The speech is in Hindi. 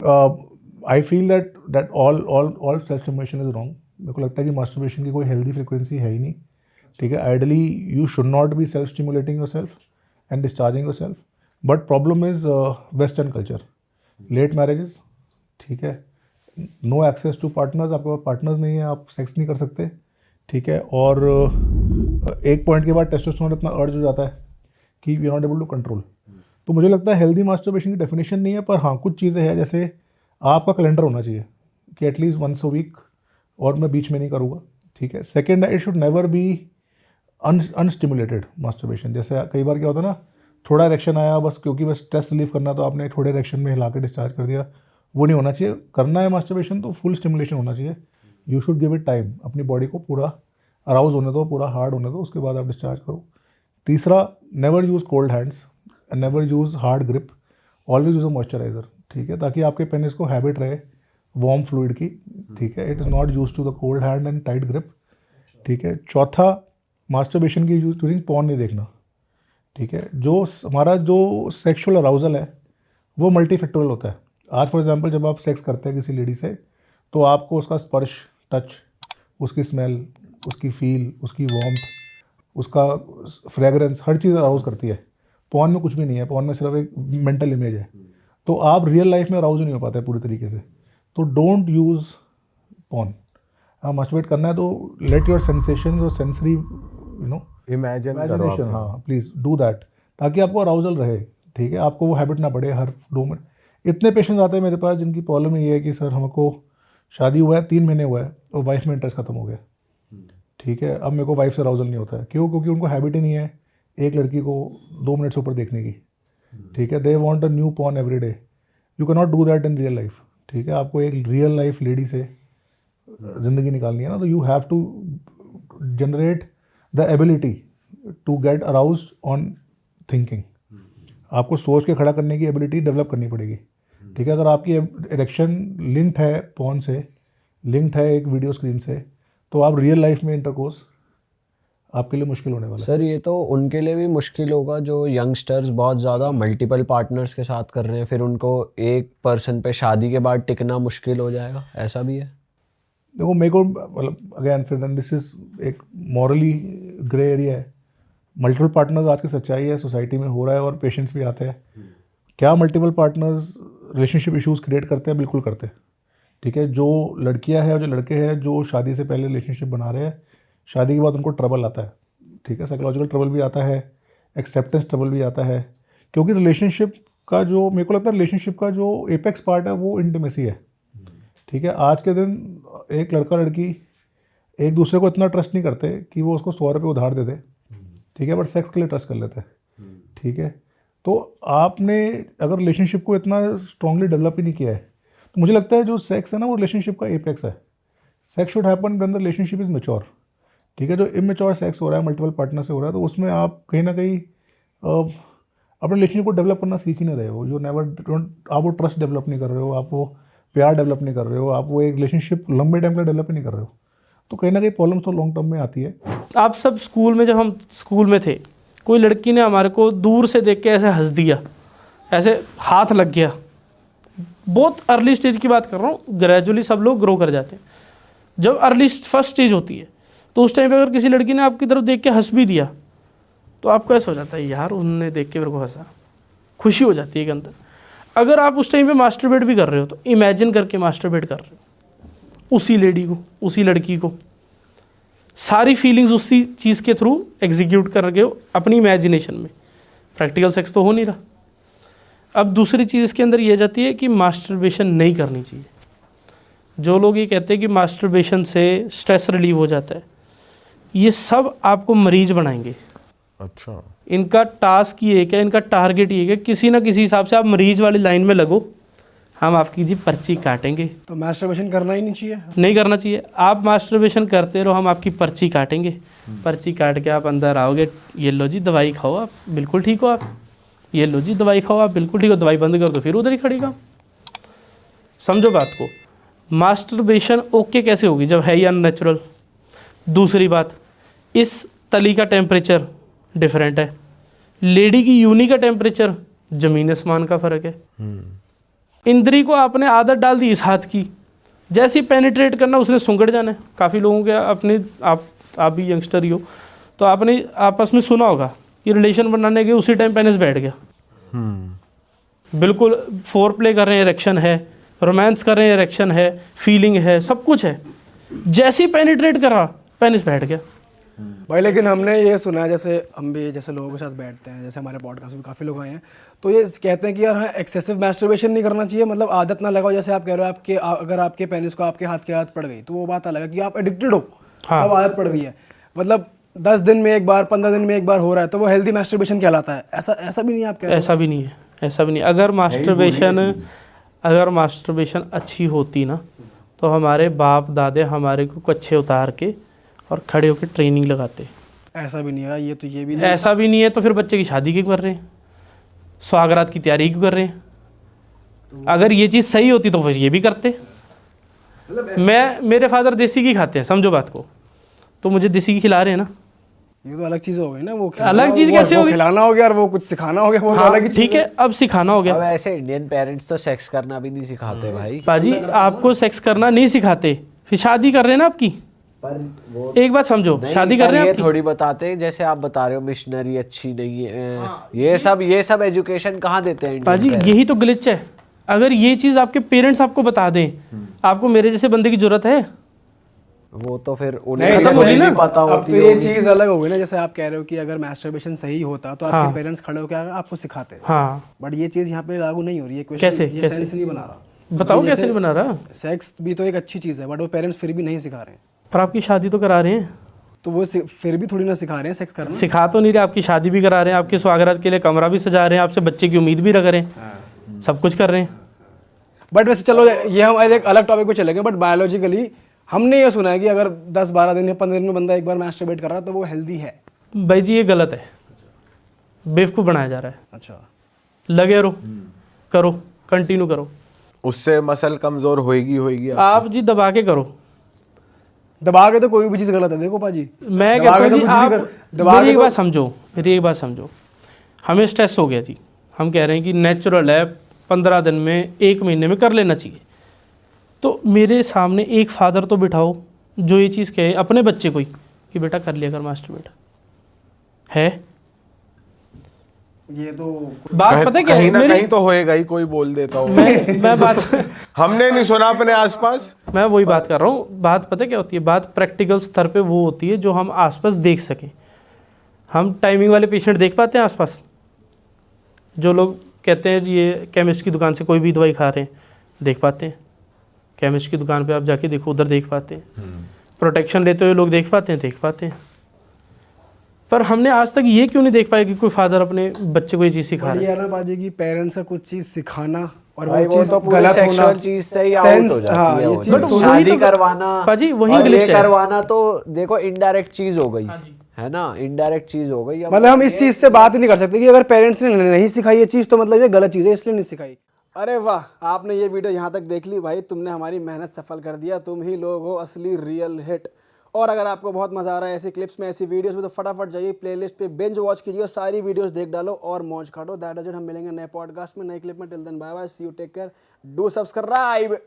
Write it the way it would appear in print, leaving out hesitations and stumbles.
I feel that all self stimulation is wrong. मेरे को लगता है कि मास्टरबेशन की कोई हेल्दी फ्रिक्वेंसी है ही नहीं. ठीक है, ideally you should not be self stimulating yourself and discharging yourself. But problem is western culture, late marriages. ठीक है, नो एक्सेस टू पार्टनर्स, आपके पास पार्टनर्स नहीं है, आप सेक्स नहीं कर सकते. ठीक है, और एक पॉइंट के बाद टेस्टोस्टेरोन इतना अर्ज हो जाता है कि we are not able to control. तो मुझे लगता है हेल्दी मास्टरबेशन की डेफिनेशन नहीं है, पर हाँ कुछ चीज़ें हैं, जैसे आपका कैलेंडर होना चाहिए कि एटलीस्ट वंस अ वीक, और मैं बीच में नहीं करूँगा. ठीक है. Second, it should never be unstimulated masturbation. जैसे कई बार क्या होता है ना, थोड़ा इरेक्शन आया बस, क्योंकि बस स्ट्रेस रिलीव करना, तो आपने थोड़े इरेक्शन में हिला के डिस्चार्ज कर दिया. वो नहीं होना चाहिए. करना है मास्टरबेशन तो फुल स्टिमुलेशन होना चाहिए. You should give it time, अपनी बॉडी को पूरा अराउज होने दो, पूरा हार्ड होने दो, उसके बाद आप डिस्चार्ज करो. तीसरा, never use cold hands and never use hard grip. Always use a moisturiser. ठीक है, ताकि आपके पेनिस को हैबिट रहे वार्म फ्लूइड की. ठीक है, it is not use to the cold hand and tight grip. ठीक है. चौथा, मास्टरबेशन की यूज ड्यूरिंग पॉर्न नहीं देखना. ठीक है, जो हमारा जो सेक्सुअल अराउजल है वो मल्टीफैक्टोरियल होता है. आज फॉर एग्जांपल जब आप सेक्स करते हैं किसी लेडी से, तो आपको उसका स्पर्श, टच, उसकी स्मेल, उसकी फील, उसकी वार्मथ, उसका फ्रेगरेंस, हर चीज़ अराउज करती है. पॉर्न में कुछ भी नहीं है. पॉर्न में सिर्फ एक मेंटल इमेज है. तो आप रियल लाइफ में अराउज नहीं हो पाते पूरी तरीके से. तो डोंट यूज़ पॉर्न. हाँ, मास्टरबेट करना है तो लेट योर सेंसेशन और सेंसरी इमेजिनेशन, हाँ प्लीज़ डू दैट, ताकि आपको अराउजल रहे. ठीक है, आपको वो हैबिट ना पड़े हर 2 मिनट. इतने पेशेंट्स आते हैं मेरे पास जिनकी प्रॉब्लम ये है कि सर हमको शादी हुआ है, 3 महीने हुआ है और वाइफ में इंटरेस्ट खत्म हो गया. ठीक है, अब मेरे को वाइफ से अराउजल नहीं होता है. क्यों? क्योंकि उनको हैबिट ही नहीं है एक लड़की को 2 मिनट से ऊपर देखने की. ठीक है, they want a new porn every day. You can not do that in real life. ठीक है, आपको एक रियल लाइफ लेडी से ज़िंदगी निकालनी है ना, तो you have to generate the ability to get aroused on thinking. आपको सोच के खड़ा करने की एबिलिटी डेवलप करनी पड़ेगी. ठीक है, अगर आपकी इरेक्शन लिंक्ड है पॉर्न से, लिंक्ड है एक वीडियो स्क्रीन से, तो आप रियल लाइफ में इंटरकोर्स आपके लिए मुश्किल होने वाला है. सर, ये तो उनके लिए भी मुश्किल होगा जो यंगस्टर्स बहुत ज़्यादा मल्टीपल पार्टनर्स के साथ कर रहे हैं, फिर उनको एक पर्सन पे शादी के बाद टिकना मुश्किल हो जाएगा, ऐसा भी है? देखो, मेरे को मतलब अगेन फिर दिस इज एक मॉरली ग्रे एरिया है. मल्टीपल पार्टनर्स आज की सच्चाई है, सोसाइटी में हो रहा है और पेशेंट्स भी आते हैं. क्या multiple partners relationship issues create करते हैं? बिल्कुल करते हैं. ठीक है, जो लड़कियां हैं और जो लड़के हैं जो शादी से पहले रिलेशनशिप बना रहे हैं, शादी के बाद उनको ट्रबल आता है. ठीक है, साइकोलॉजिकल ट्रबल भी आता है, एक्सेप्टेंस ट्रबल भी आता है. क्योंकि रिलेशनशिप का जो, मेरे को लगता है रिलेशनशिप का जो एपेक्स पार्ट है वो इंटीमेसी है. ठीक है, आज के दिन एक लड़का लड़की एक दूसरे को इतना ट्रस्ट नहीं करते कि वो उसको 100 रुपये उधार दे दे. ठीक है, बट सेक्स के लिए ट्रस्ट कर लेते हैं. ठीक है, तो आपने अगर रिलेशनशिप को इतना स्ट्रांगली डेवलप ही नहीं किया है, तो मुझे लगता है जो सेक्स है ना वो रिलेशनशिप का एपेक्स है. Sex should happen when the relationship is mature. ठीक है, जो इमेच्योर सेक्स हो रहा है, मल्टीपल पार्टनर से हो रहा है, तो उसमें आप कहीं ना कहीं अपने रिलेशनशिप को डेवलप करना सीख ही नहीं रहे हो. जो आप वो ट्रस्ट डेवलप नहीं कर रहे हो, आप वो प्यार डेवलप नहीं कर रहे हो, आप वो एक रिलेशनशिप लंबे टाइम का डेवलप ही नहीं कर रहे हो. तो कहीं ना कहीं प्रॉब्लम्स तो लॉन्ग टर्म में आती है. आप सब स्कूल में, जब हम स्कूल में थे, कोई लड़की ने हमारे को दूर से देख के ऐसे हंस दिया, ऐसे हाथ लग गया. बहुत अर्ली स्टेज की बात कर रहा हूँ, ग्रेजुअली सब लोग ग्रो कर जाते हैं. जब अर्ली फर्स्ट स्टेज होती है तो उस टाइम पे अगर किसी लड़की ने आपकी तरफ देख के हंस भी दिया तो आपको ऐसा हो जाता है, यार उन्होंने देख के मेरे को हंसा, खुशी हो जाती है कि अंदर. अगर आप उस टाइम पे मास्टरबेट भी कर रहे हो तो इमेजिन करके मास्टरबेट कर रहे हो उसी लेडी को, उसी लड़की को, सारी फीलिंग्स उसी चीज़ के थ्रू एग्जीक्यूट कर रहे हो अपनी इमेजिनेशन में. प्रैक्टिकल सेक्स तो हो नहीं रहा. अब दूसरी चीज़ इसके अंदर ये जाती है कि मास्टरबेशन नहीं करनी चाहिए. जो लोग ये कहते हैं कि मास्टरबेशन से स्ट्रेस रिलीव हो जाता है, ये सब आपको मरीज बनाएंगे. अच्छा, इनका टास्क ये है, इनका टारगेट ये है कि किसी ना किसी हिसाब से आप मरीज वाली लाइन में लगो, हम आपकी जी पर्ची काटेंगे. तो मास्टरबेशन करना ही नहीं चाहिए? नहीं करना चाहिए. आप मास्टरबेशन करते रहो, हम आपकी पर्ची काटेंगे. पर्ची काट के आप अंदर आओगे, ये लो जी दवाई खाओ, आप बिल्कुल ठीक हो. आप ये लो जी दवाई खाओ, आप बिल्कुल ठीक हो. दवाई बंद कर दो, फिर उधर ही खड़ी काम. समझो बात को. मास्टरबेशन ओके कैसे होगी जब है ही अननेचुरल. दूसरी बात, इस तली का टेम्परेचर डिफरेंट है, लेडी की यूनी का टेम्परेचर ज़मीन आसमान का फ़र्क है. इंद्री को आपने आदत डाल दी इस हाथ की, जैसे ही पेनिट्रेट करना उसने सुंगड़ जाना है। काफ़ी लोगों के अपने आप भी यंगस्टर ही हो तो आपने आपस में सुना होगा कि रिलेशन बनाने के उसी टाइम पेनिस बैठ गया। बिल्कुल फोर प्ले कर रहे हैं, इरेक्शन है, रोमांस कर रहे हैं, इरेक्शन है, फीलिंग है, सब कुछ है, जैसे ही पेनिट्रेट करा पेनिस बैठ गया। भाई लेकिन हमने ये सुना है, जैसे हम भी जैसे लोगों के साथ बैठते हैं, जैसे हमारे पॉडकास्ट में काफ़ी लोग आए हैं, तो ये कहते हैं कि यार हाँ एक्सेसिव मैस्टरबेशन नहीं करना चाहिए, मतलब आदत ना लगाओ। जैसे आप कह रहे हो आपके अगर आपके पेनिस को आपके हाथ की आदत पड़ गई तो वो बात अलग है कि आप एडिक्टेड हो, हाँ। अब आदत पड़ गई है, मतलब 10 दिन में एक बार 15 दिन में एक बार हो रहा है तो वो हेल्दी मैस्टरबेशन कहलाता है। ऐसा भी नहीं है आप कह रहे हो? ऐसा भी नहीं है, ऐसा भी नहीं। अगर मास्टरबेशन अच्छी होती ना तो हमारे बाप दादे हमारे को कच्छे उतार के और खड़े होकर ट्रेनिंग लगाते। ऐसा भी नहीं है, ये तो ये भी नहीं। ऐसा भी नहीं है तो फिर बच्चे की शादी क्यों कर रहे हैं, स्वागरात की तैयारी क्यों कर रहे हैं? अगर ये चीज़ सही होती तो फिर ये भी करते। मेरे फादर देसी घी खाते हैं, समझो बात को, तो मुझे देसी घी खिला रहे हैं ना। ये तो अलग चीज़ हो गई ना, वो अलग चीज़ कैसे वो होगी? खिलाना हो गया और वो कुछ सिखाना हो गया, वो तो हाँ, अलग ही ठीक है, अब सिखाना हो अब गया। ऐसे इंडियन पेरेंट्स तो सेक्स करना भी नहीं सिखाते भाई। पाजी आपको सेक्स करना नहीं सिखाते, फिर शादी कर रहे हैं ना आपकी। पर वो एक बात समझो, नहीं, शादी कर पर रहे हैं ये आपकी। थोड़ी बताते जैसे आप बता रहे हो मिशनरी अच्छी नहीं है, ये सब एजुकेशन कहाँ देते हैं इंडियन पाजी parents? यही तो ग्लिच है। अगर ये चीज़ आपके पेरेंट्स आपको बता दें, आपको मेरे जैसे बंदे की जरूरत है? वो तो फिर नहीं, उन्हें खत्म जैसे होगी ना। नहीं पता अब होती तो ये होगी। चीज़ अलग हो गई ना, जैसे आप कह रहे हो कि अगर मैस्टरबेशन सही होता तो आपके हाँ। पेरेंट्स खड़े होकर आपको सिखाते, हाँ, बट ये चीज़ यहाँ पे लागू नहीं हो रही है। क्वेश्चन कैसे? ये कैसे? सेंस नहीं बना रहा। बताओ कैसे नहीं बना रहा? सेक्स भी तो एक अच्छी चीज़ है, बट वो पेरेंट्स फिर भी नहीं सिखा रहे हैं, पर आपकी शादी तो करा रहे हैं। तो वो फिर भी थोड़ी ना सिखा रहे हैं सेक्स करना। सिखा तो नहीं रहे, आपकी शादी भी करा रहे हैं, आपके स्वागत के लिए कमरा भी सजा रहे हैं, आपसे बच्चे की उम्मीद भी रख रहे हैं, सब कुछ कर रहे हैं। बट वैसे चलो ये हम एक अलग टॉपिक पे चलेंगे, बट बायोलॉजिकली हमने ये सुना है कि अगर 10-12 दिन या 15 दिन में बंदा एक बार मैस्टरबेट कर रहा है तो वो हेल्दी है। भाई जी ये गलत है, बेवकूफ़ बनाया जा रहा है। अच्छा, लगे रहो, करो, कंटिन्यू करो। उससे मसल कमजोर होएगी आप जी दबा के करो। दबा के तो कोई भी चीज़ गलत है। देखो पाजी, मैं दबा कहता के हूँ तो जी कुछ भी आप कर- दबा के मेरी एक तो- बात समझो, मेरी एक बात समझो। हमें स्ट्रेस हो गया जी, हम कह रहे हैं कि नेचुरल है, 15 दिन में 1 महीने में कर लेना चाहिए। तो मेरे सामने एक फादर तो बिठाओ जो ये चीज़ कहे अपने बच्चे को ही कि बेटा कर लिया कर मास्टरबेट है। ये तो बात पता है क्या है? कहीं ना मेरी- कहीं तो होएगा ही, कोई बोल देता हो। मैं बात हमने नहीं सुना अपने आसपास। मैं वही बात कर रहा हूँ। बात पता है क्या होती है? बात प्रैक्टिकल स्तर पे वो होती है जो हम आसपास देख सकें। हम टाइमिंग वाले पेशेंट देख पाते हैं आसपास? जो लोग कहते हैं ये केमिस्ट की दुकान से कोई भी दवाई खा रहे हैं, देख पाते हैं। केमिस्ट की दुकान पे आप जाके देखो, उधर देख पाते हैं। प्रोटेक्शन लेते हुए लोग देख पाते हैं, देख पाते हैं। पर हमने आज तक ये क्यों नहीं देख पाया कि कोई फादर अपने बच्चे को ये चीज़ सिखा और रहा ये है? है ना बाजी की पेरेंट्स का कुछ चीज़ सिखाना और भाई वो वो चीज़ तो पूरी गलत होना, सेक्सुअल चीज से ही आउट सेंस, हो जाती हाँ, है ये वो चीज़ तो। वही शादी तो- करवाना पाजी वही और ये glitch है। करवाना तो देखो इनडायरेक्ट चीज हो गई है ना, इनडायरेक्ट चीज हो गई। अब मतलब हम इस चीज़ से बात ही नहीं कर सकते कि अगर पेरेंट्स ने नहीं सिखाई ये चीज़ तो मतलब ये गलत चीज़ है, इसलिए नहीं सिखाई। अरे वाह, आपने ये वीडियो यहाँ तक देख ली भाई, तुमने हमारी मेहनत सफल कर दिया। तुम ही लोग हो असली रियल हिट। और अगर आपको बहुत मज़ा आ रहा है ऐसी क्लिप्स में, ऐसी वीडियोस में, तो फटाफट जाइए प्लेलिस्ट पे बिंज वॉच कीजिए, सारी वीडियोस देख डालो और मौज काटो। That is it. हम मिलेंगे नए पॉडकास्ट में, नए क्लिप में। Till then bye bye, see you, take care, do subscribe.